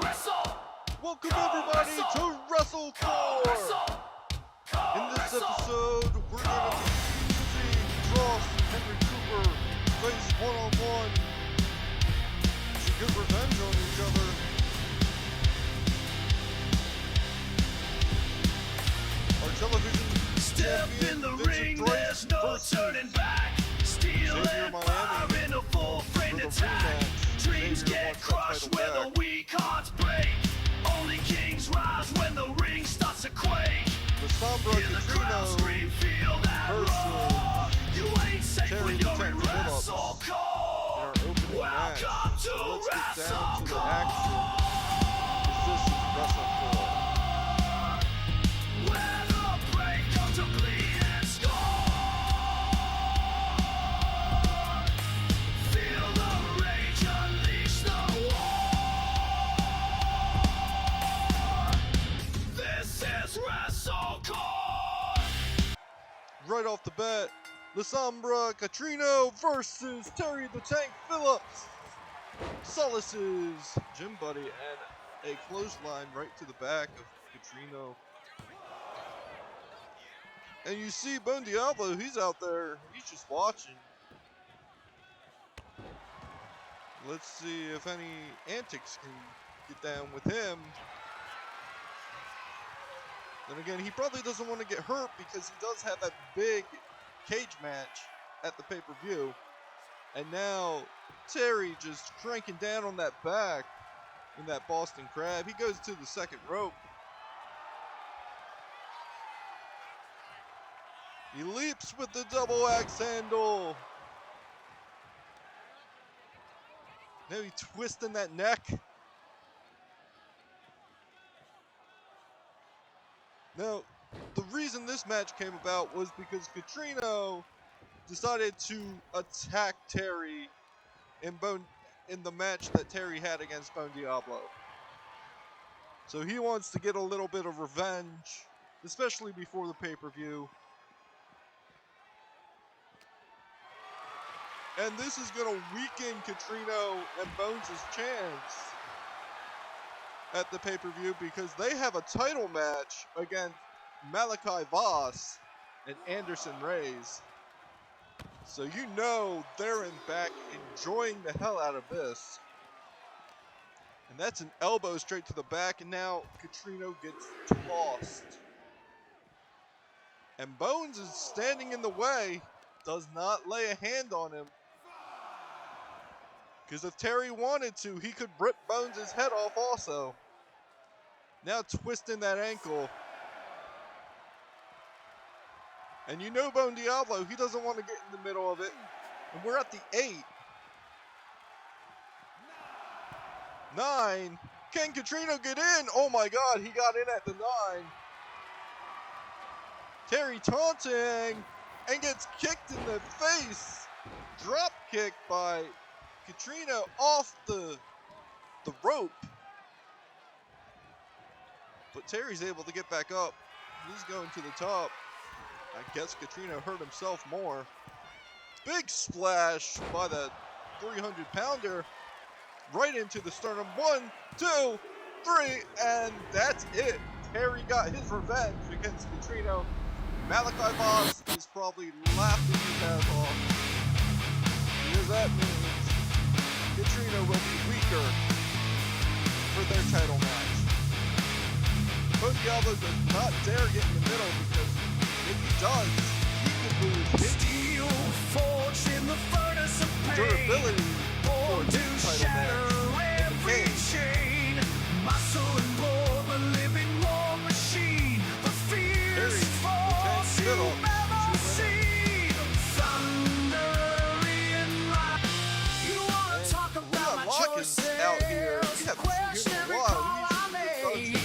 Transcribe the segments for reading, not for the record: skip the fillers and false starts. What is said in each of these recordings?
Wrestle! Welcome everybody to Wrestle In this episode, we're going to see Dross and Henry Cooper face one-on-one to get revenge on each other. Our television Step in the ring, there's no turning back. Steel and fire in a full-frame attack. Dreams get crushed where the weak hearts break. Only kings rise when the ring starts to quake. The Sombra Hear the crowd scream, feel that roar. You ain't safe when you're in wrestle court. Welcome to Wrestle Court. This is Wrestle Court. Where the break comes to bleed and score. Feel the rage, unleash the war. This is Wrestle Court. Right off the bat, La Sombra Catrino versus Terry the Tank Phillips. Solis's gym buddy and a clothesline right to the back of Catrino. And you see Bone Diablo, he's out there, he's just watching. Let's see if any antics can get down with him. Then again, he probably doesn't want to get hurt because he does have that big cage match at the pay-per-view. And now Terry just cranking down on that back in that Boston Crab. He goes to the second rope. He leaps with the double axe handle. Now he's twisting that neck. Now, the reason this match came about was because Catrino decided to attack Terry in the match that Terry had against Bone Diablo. So he wants to get a little bit of revenge, especially before the pay-per-view. And this is going to weaken Catrino and Bones' chance at the pay-per-view because they have a title match against Malachi Voss and Anderson Reyes. So you know they're in back enjoying the hell out of this. And that's an elbow straight to the back, and now Catrino gets tossed. And Bones is standing in the way, does not lay a hand on him. Because if Terry wanted to, he could rip Bones' head off also. Now twisting that ankle. And you know Bone Diablo, he doesn't want to get in the middle of it. And we're at the 8. 9. Can Catrino get in? Oh my god, he got in at the 9. Terry taunting and gets kicked in the face. Drop kick by Catrino off the rope. But Terry's able to get back up. He's going to the top. I guess Catrino hurt himself more. Big splash by the 300-pounder. Right into the sternum. 1, 2, 3, and that's it. Terry got his revenge against Catrino. Malachi Voss is probably laughing his ass off. Because that means Catrino will be weaker for their title match. Bone Diablo does not dare get in the middle because if he does, he could lose his Steel forged in the furnace of pain. durability for Born his to title shatter match. every chain. Muscle and bone, a living war machine. The fierce force you've ever seen. Thundering light. You wanna talk about my Locke is choices? out here. We haven't Question seen him in every a call while. I made.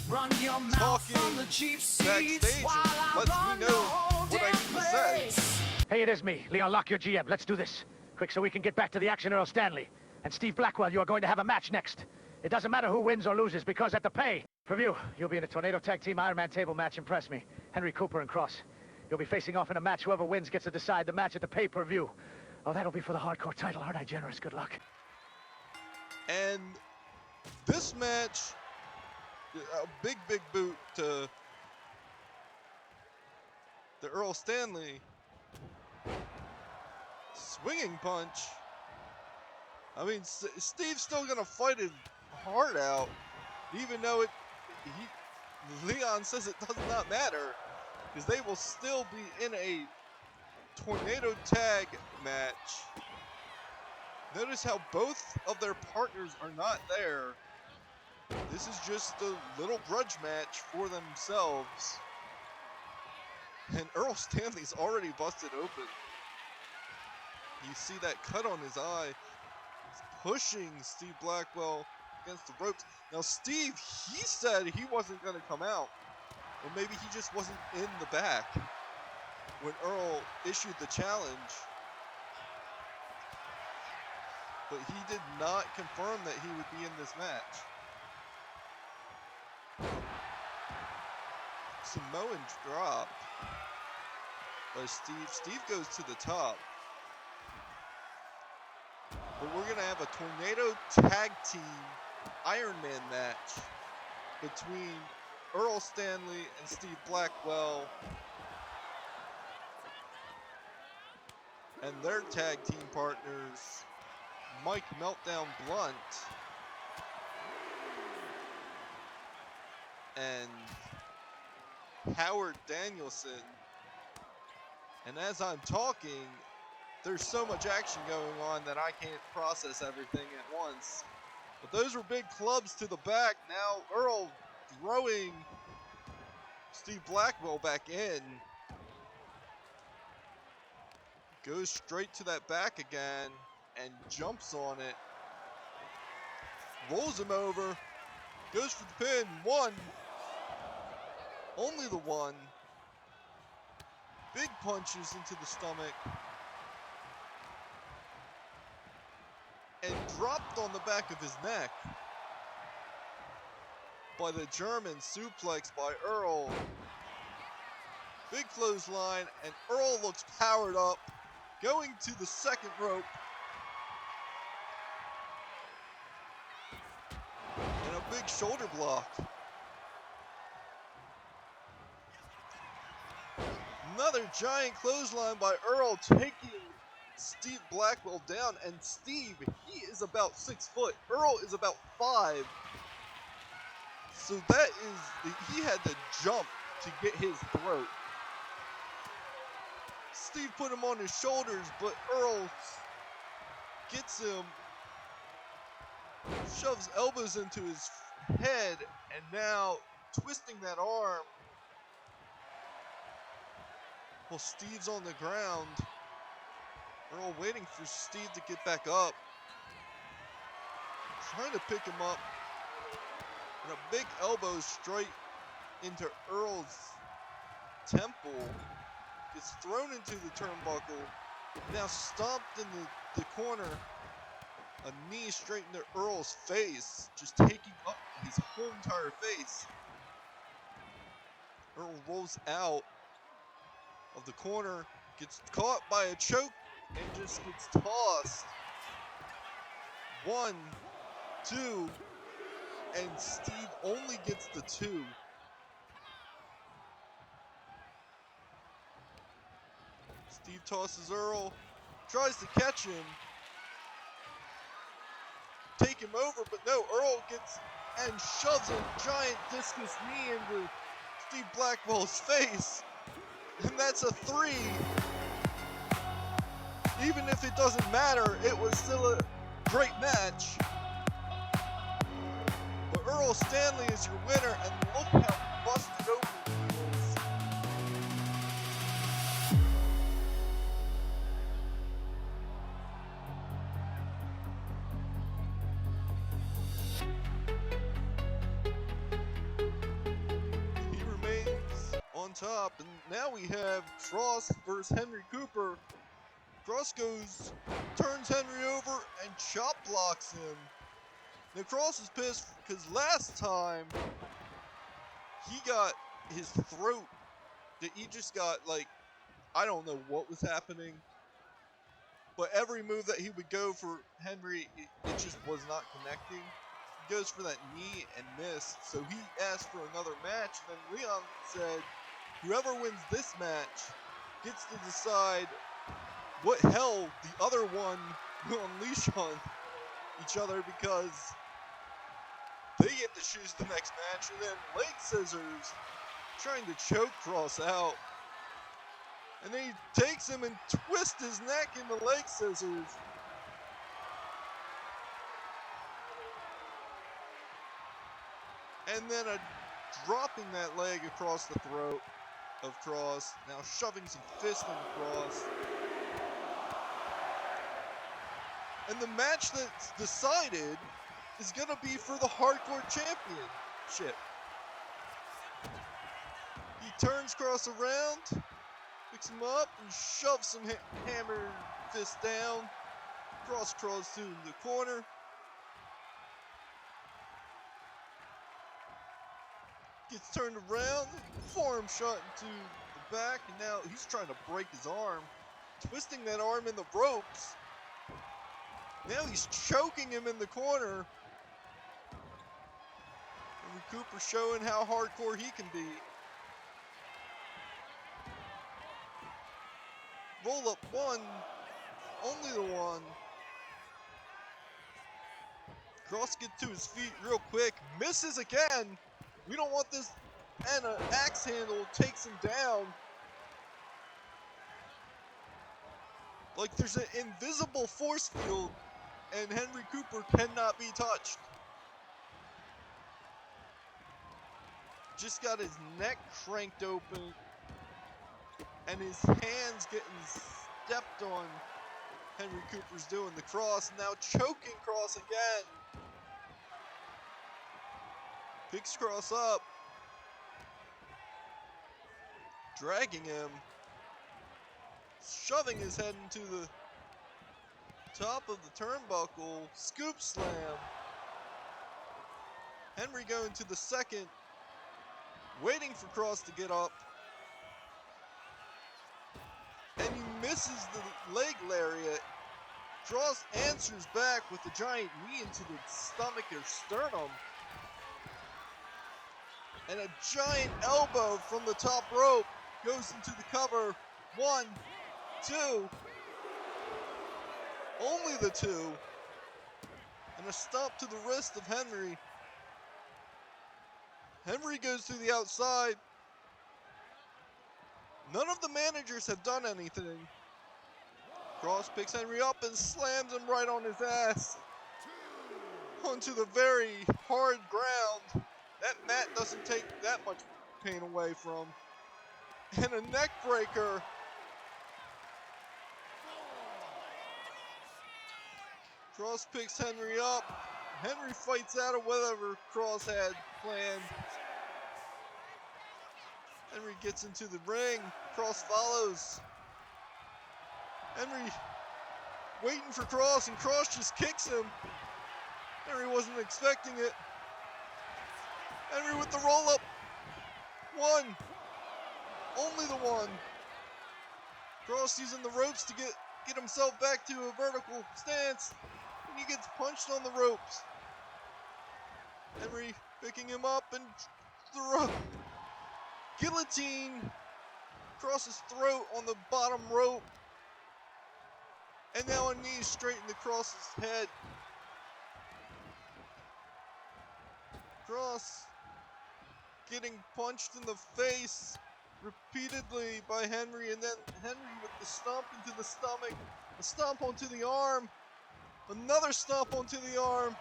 Run your mouth from the cheap seats backstage while I lets me run know the whole what I damn need to say. place. Hey, it is me, Leon Locke, your GM. Let's do this. Quick, so we can get back to the action, Earl Stanley. And Steve Blackwell, you are going to have a match next. It doesn't matter who wins or loses, because at the pay-per-view, you'll be in a Tornado Tag Team Iron Man table match. Impress me. Henry Cooper and Cross. You'll be facing off in a match. Whoever wins gets to decide the match at the pay-per-view. Oh, that'll be for the hardcore title. Aren't I generous? Good luck. And This match, a big boot to Earl Stanley. Swinging punch. I mean, Steve's still gonna fight his heart out, even though Leon says it does not matter, because they will still be in a tornado tag match. Notice how both of their partners are not there. This is just a little grudge match for themselves. And Earl Stanley's already busted open. You see that cut on his eye. He's pushing Steve Blackwell against the ropes. Now Steve, he said he wasn't going to come out. Or maybe he just wasn't in the back when Earl issued the challenge. But he did not confirm that he would be in this match. Samoan drop by Steve. Steve goes to the top. But we're going to have a tornado tag team Iron Man match between Earl Stanley and Steve Blackwell and their tag team partners, Mike Meltdown Blunt and Howard Danielson. And as I'm talking, there's so much action going on that I can't process everything at once. But those were big clubs to the back. Now Earl throwing Steve Blackwell back in. Goes straight to that back again and jumps on it. Rolls him over. Goes for the pin. One. Only the one. Big punches into the stomach. And dropped on the back of his neck by the German suplex by Earl. Big clothesline, and Earl looks powered up, going to the second rope. And a big shoulder block. Another giant clothesline by Earl, taking Steve Blackwell down, and Steve, he is about 6 foot. Earl is about 5. So that is, he had to jump to get his throat. Steve put him on his shoulders, but Earl gets him, shoves elbows into his head, and now twisting that arm. Well, Steve's on the ground. Earl waiting for Steve to get back up. Trying to pick him up. And a big elbow straight into Earl's temple. Gets thrown into the turnbuckle. Now stomped in the corner. A knee straight into Earl's face. Just taking up his whole entire face. Earl rolls out of the corner. Gets caught by a choke. And just gets tossed. 1, 2, and Steve only gets the 2. Steve tosses Earl, tries to catch him, take him over, but no, Earl gets and shoves a giant discus knee into Steve Blackwell's face, and that's a 3. Even if it doesn't matter, it was still a great match. But Earl Stanley is your winner, and look how busted open he is. He remains on top, and now we have Cross versus Henry Cooper. Cross turns Henry over, and chop blocks him. Now Cross is pissed because last time he got his throat, he just got like, I don't know what was happening, but every move that he would go for Henry, it just was not connecting. He goes for that knee and missed, so he asked for another match. And then Leon said, whoever wins this match gets to decide what hell the other one will unleash on each other, because they get to choose the next match. And then leg scissors, trying to choke Cross out. And then he takes him and twists his neck in the leg scissors. And then dropping that leg across the throat of Cross. Now shoving some fists into Cross. And the match that's decided is going to be for the Hardcore Championship. He turns Cross around, picks him up, and shoves some hammer fist down. Cross crawls to the corner. Gets turned around, forearm shot into the back, and now he's trying to break his arm, twisting that arm in the ropes. Now he's choking him in the corner. Henry Cooper showing how hardcore he can be. Roll up one, only the one. Cross gets to his feet real quick, misses again. We don't want this, and an axe handle takes him down. Like there's an invisible force field, and Henry Cooper cannot be touched. Just got his neck cranked open, and his hands getting stepped on. Henry Cooper's doing the Cross, now choking Cross again. Picks Cross up, dragging him, shoving his head into the top of the turnbuckle, scoop slam. Henry going to the second, waiting for Cross to get up, and he misses the leg lariat. Cross answers back with a giant knee into the stomach or sternum. And a giant elbow from the top rope goes into the cover. 1, 2. Only the 2. And a stomp to the wrist of Henry. Henry goes to the outside. None of the managers have done anything. Cross picks Henry up and slams him right on his ass. Onto the very hard ground. That mat doesn't take that much pain away from. And a neck breaker. Cross picks Henry up. Henry fights out of whatever Cross had planned. Henry gets into the ring. Cross follows. Henry waiting for Cross, and Cross just kicks him. Henry wasn't expecting it. Henry with the roll-up. 1. Only the 1. Cross using the ropes to get himself back to a vertical stance. And he gets punched on the ropes. Henry picking him up and guillotine. Cross's throat on the bottom rope. And now a knee straight into Cross's head. Cross getting punched in the face repeatedly by Henry, and then Henry with the stomp into the stomach, a stomp onto the arm, another stomp onto the arm.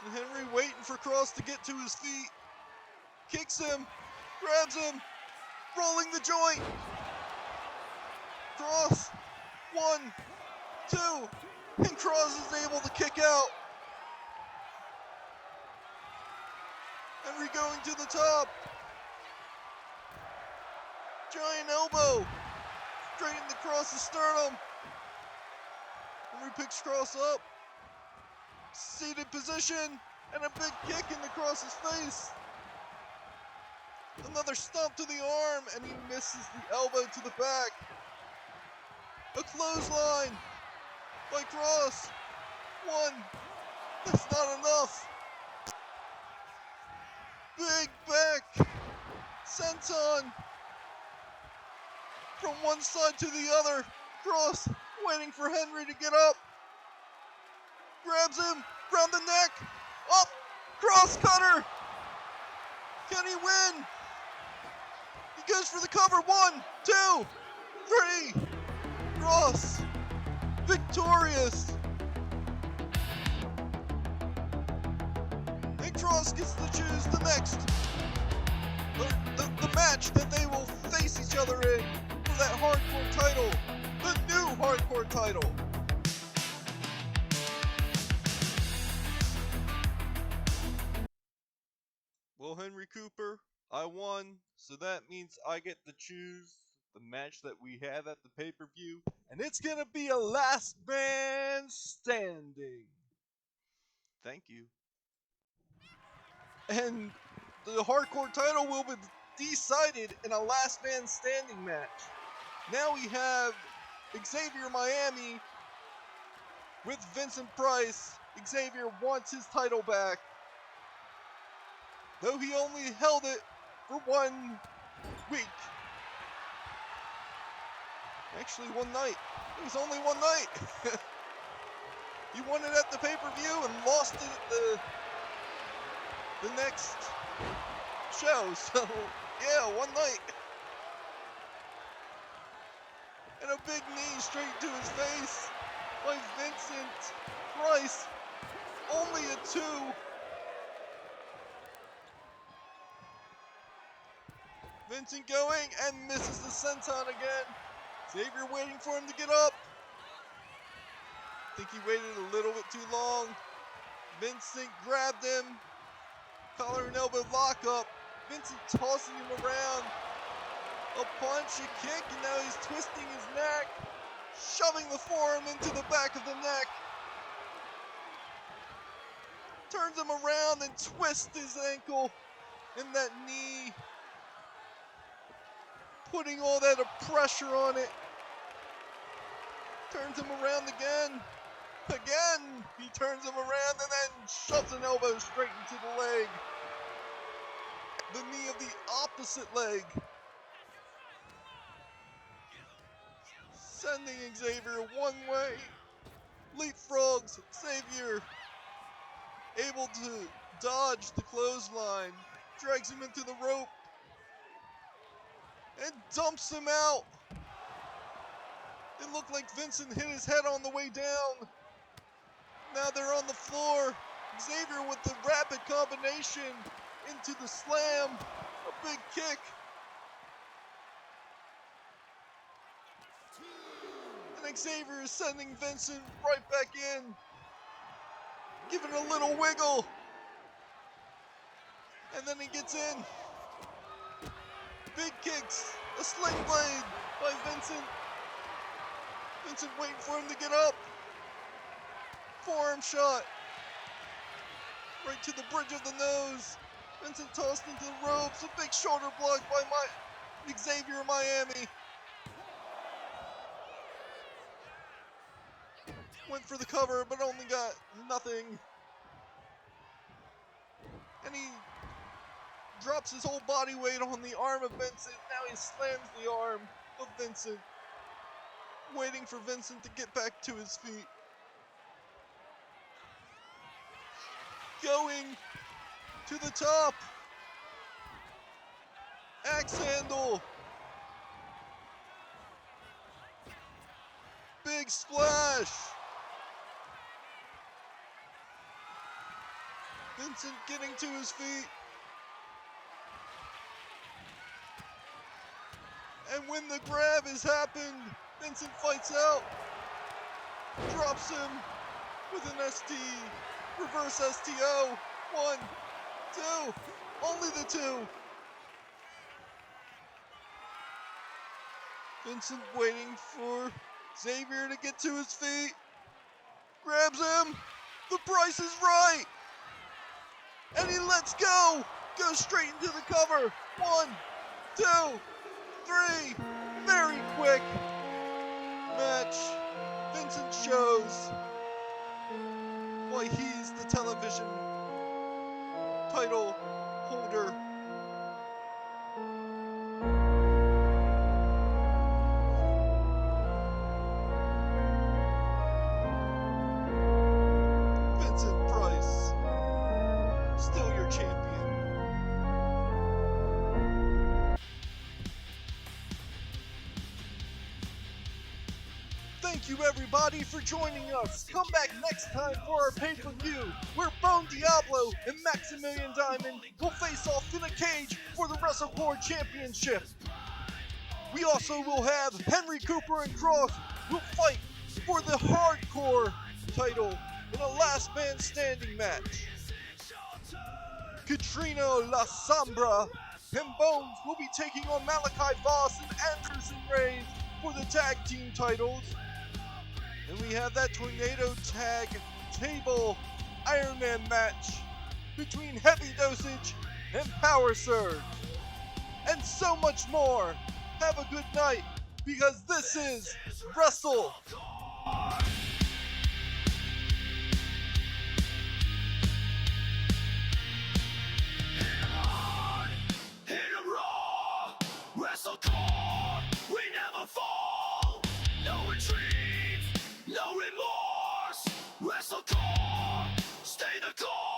And Henry waiting for Cross to get to his feet, kicks him, grabs him, rolling the joint. Cross, 1, 2, and Cross is able to kick out. Henry going to the top. Giant elbow. Straight into Cross's sternum. Henry picks Cross up. Seated position. And a big kick into Cross's face. Another stomp to the arm. And he misses the elbow to the back. A clothesline by Cross. 1. That's not enough. Big back senton from one side to the other. Cross waiting for Henry to get up. Grabs him round the neck. Up. Cross cutter. Can he win? He goes for the cover. 1, 2, 3. Cross. Victorious. And Cross gets to choose the next. The match that they will face each other in for that hardcore title. The new hardcore title. Well, Henry Cooper, I won, so that means I get to choose the match that we have at the pay-per-view, and it's gonna be a last man standing. Thank you. And the hardcore title will be decided in a last man standing match. Now we have Xavier Miami with Vincent Price. Xavier wants his title back, though he only held it for 1 week. Actually, 1 night. It was only 1 night. He won it at the pay-per-view and lost it at the next show. So, yeah, 1 night. And a big knee straight to his face by Vincent Price. Only a 2. Vincent going and misses the senton again. Xavier waiting for him to get up. I think he waited a little bit too long. Vincent grabbed him. Collar and elbow lock up. Vincent tossing him around. A punch, a kick, and now he's twisting his neck. Shoving the forearm into the back of the neck. Turns him around and twists his ankle and that knee. Putting all that pressure on it. Turns him around again. Again, he turns him around and then shoves an elbow straight into the leg. The knee of the opposite leg. Sending Xavier 1 way. Leapfrogs. Xavier able to dodge the clothesline. Drags him into the rope. And dumps him out. It looked like Vincent hit his head on the way down. Now they're on the floor. Xavier with the rapid combination into the slam. A big kick. And Xavier is sending Vincent right back in. Giving a little wiggle. And then he gets in. Big kicks, a sling blade by Vincent. Vincent waiting for him to get up. Forearm shot. Right to the bridge of the nose. Vincent tossed into the ropes. A big shoulder block by Xavier Miami. Went for the cover, but only got nothing. And he drops his whole body weight on the arm of Vincent. Now he slams the arm of Vincent. Waiting for Vincent to get back to his feet. Going to the top. Axe handle. Big splash. Vincent getting to his feet. And when the grab has happened, Vincent fights out. Drops him with an ST. Reverse STO. 1, 2. Only the 2. Vincent waiting for Xavier to get to his feet. Grabs him. The price is right. And he lets go. Goes straight into the cover. 1, 2, 3. Very quick match. Vincent shows why he's the television title holder. Vincent Price, still your champion. Thank you everybody for joining us. Come back next time for our pay-per-view, where Bone Diablo and Maximilian Diamond will face off in a cage for the WrestleCore Championship. We also will have Henry Cooper and Cross will fight for the Hardcore title in a last man standing match. Katrina La Sombra and Bones will be taking on Malachi Voss and Anderson Reigns for the tag team titles. And we have that Tornado Tag Table Iron Man match between Heavy Dosage and Power Surge. And so much more. Have a good night, because this is Wrestle. Hit 'em raw, WrestleCore, we never fall. No retreat, no remorse. WrestleCore, stay the course.